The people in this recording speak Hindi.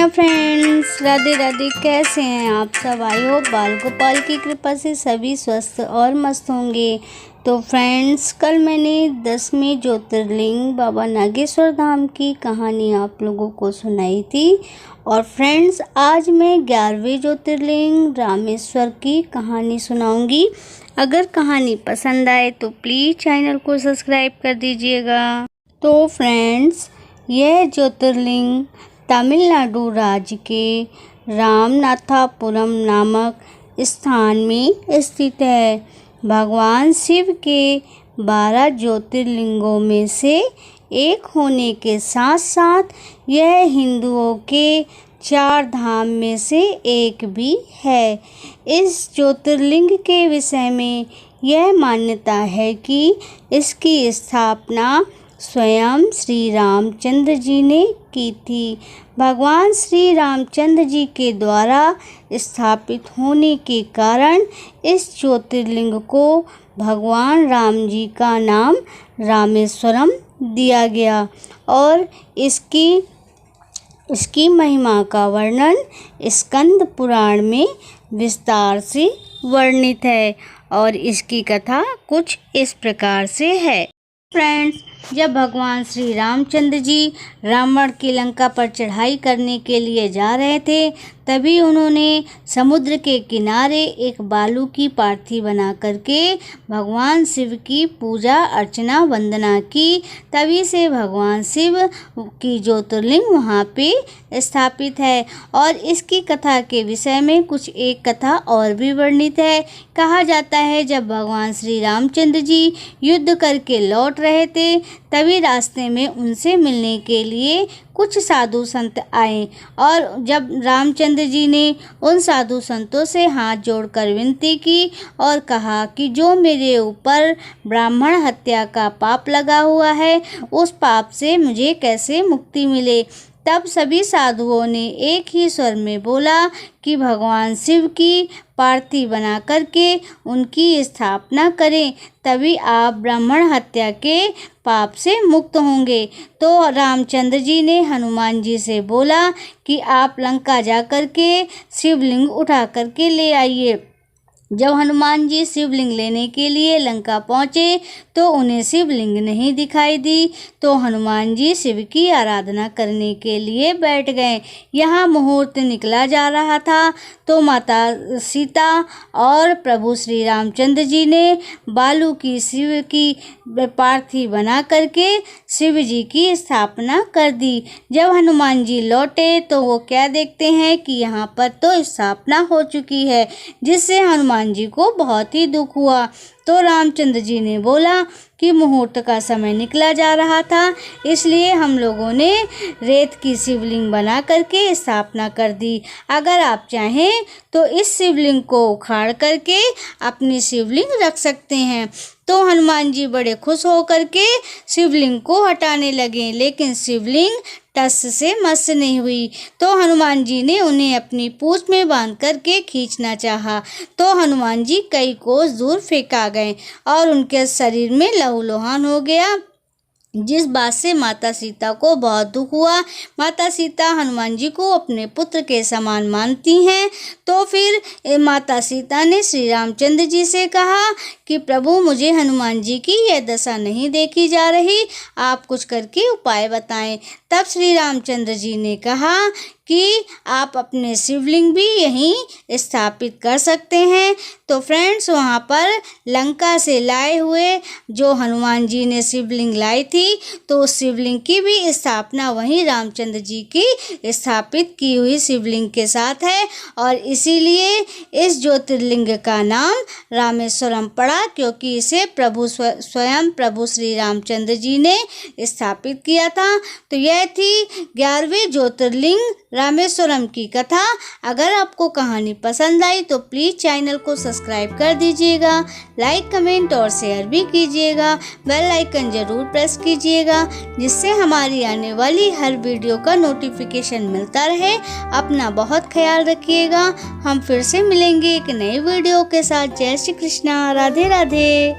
कृष्णा फ्रेंड्स, राधे राधे। कैसे हैं आप सब? आई होप बाल गोपाल की कृपा से सभी स्वस्थ और मस्त होंगे। तो फ्रेंड्स, कल मैंने 10वें ज्योतिर्लिंग बाबा नागेश्वर धाम की कहानी आप लोगों को सुनाई थी। और फ्रेंड्स, आज मैं 11वें ज्योतिर्लिंग रामेश्वर की कहानी सुनाऊंगी। अगर कहानी पसंद आए तो प्लीज़ चैनल को सब्सक्राइब कर दीजिएगा। तो फ्रेंड्स, यह ज्योतिर्लिंग तमिलनाडु राज्य के रामनाथापुरम नामक स्थान में स्थित है। भगवान शिव के 12 ज्योतिर्लिंगों में से एक होने के साथ साथ यह हिंदुओं के 4 धाम में से एक भी है। इस ज्योतिर्लिंग के विषय में यह मान्यता है कि इसकी स्थापना स्वयं श्री रामचंद्र जी ने की थी। भगवान श्री रामचंद्र जी के द्वारा स्थापित होने के कारण इस ज्योतिर्लिंग को भगवान राम जी का नाम रामेश्वरम दिया गया। और इसकी महिमा का वर्णन स्कंद पुराण में विस्तार से वर्णित है। और इसकी कथा कुछ इस प्रकार से है। फ्रेंड्स, जब भगवान श्री रामचंद्र जी रावण की लंका पर चढ़ाई करने के लिए जा रहे थे, तभी उन्होंने समुद्र के किनारे एक बालू की पार्थी बना करके भगवान शिव की पूजा अर्चना वंदना की। तभी से भगवान शिव की ज्योतिर्लिंग वहाँ पे स्थापित है। और इसकी कथा के विषय में कुछ एक कथा और भी वर्णित है। कहा जाता है, जब भगवान श्री रामचंद्र जी युद्ध करके लौट रहे थे, तभी रास्ते में उनसे मिलने के लिए कुछ साधु संत आए। और जब रामचंद्र जी ने उन साधु संतों से हाथ जोड़कर विनती की और कहा कि जो मेरे ऊपर ब्राह्मण हत्या का पाप लगा हुआ है, उस पाप से मुझे कैसे मुक्ति मिले, तब सभी साधुओं ने एक ही स्वर में बोला कि भगवान शिव की पार्थी बना करके उनकी स्थापना करें, तभी आप ब्राह्मण हत्या के पाप से मुक्त होंगे। तो रामचंद्र जी ने हनुमान जी से बोला कि आप लंका जा करके शिवलिंग उठा करके ले आइए। जब हनुमान जी शिवलिंग लेने के लिए लंका पहुँचे तो उन्हें शिवलिंग नहीं दिखाई दी। तो हनुमान जी शिव की आराधना करने के लिए बैठ गए। यहाँ मुहूर्त निकला जा रहा था, तो माता सीता और प्रभु श्री रामचंद्र जी ने बालू की शिव की पार्थी बना करके शिव जी की स्थापना कर दी। जब हनुमान जी लौटे तो वो क्या देखते हैं कि यहाँ पर तो स्थापना हो चुकी है, जिससे हनुमान जी को बहुत ही दुख हुआ। तो रामचंद्र जी ने बोला कि मुहूर्त का समय निकला जा रहा था, इसलिए हम लोगों ने रेत की शिवलिंग बना करके स्थापना कर दी। अगर आप चाहें तो इस शिवलिंग को उखाड़ करके अपनी शिवलिंग रख सकते हैं। तो हनुमान जी बड़े खुश होकर के शिवलिंग को हटाने लगे, लेकिन शिवलिंग टस से मस नहीं हुई। तो हनुमान जी ने उन्हें अपनी पूंछ में बांध करके खींचना चाहा, तो हनुमान जी कई कोस दूर फेंका गए और उनके शरीर में लहूलुहान हो गया, जिस बात से माता सीता को बहुत दुख हुआ। माता सीता हनुमान जी को अपने पुत्र के समान मानती हैं। तो फिर माता सीता ने श्री रामचंद्र जी से कहा कि प्रभु, मुझे हनुमान जी की यह दशा नहीं देखी जा रही, आप कुछ करके उपाय बताएं। तब श्री रामचंद्र जी ने कहा कि आप अपने शिवलिंग भी यहीं स्थापित कर सकते हैं। तो फ्रेंड्स, वहाँ पर लंका से लाए हुए जो हनुमान जी ने शिवलिंग लाई थी, तो उस शिवलिंग की भी स्थापना वहीं रामचंद्र जी की स्थापित की हुई शिवलिंग के साथ है। और इसीलिए इस ज्योतिर्लिंग का नाम रामेश्वरम पड़ा, क्योंकि इसे स्वयं प्रभु श्री रामचंद्र जी ने स्थापित किया था। तो यह थी 11वें ज्योतिर्लिंग रामेश्वरम की कथा। अगर आपको कहानी पसंद आई तो प्लीज़ चैनल को सब्सक्राइब कर दीजिएगा, लाइक कमेंट और शेयर भी कीजिएगा, बेल आइकन ज़रूर प्रेस कीजिएगा, जिससे हमारी आने वाली हर वीडियो का नोटिफिकेशन मिलता रहे। अपना बहुत ख्याल रखिएगा। हम फिर से मिलेंगे एक नई वीडियो के साथ। जय श्री कृष्णा, राधे राधे।